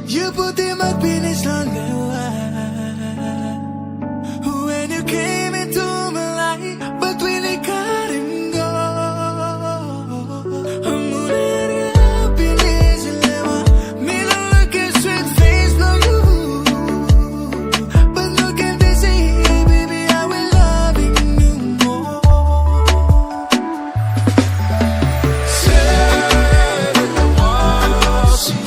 You put in my penis longer. When you came into my life, but when I couldn't go, I'm gonna happiness and never me don't look at sweet face no you. But look at this here, baby, I will loving you more. Said it was you.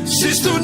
Sister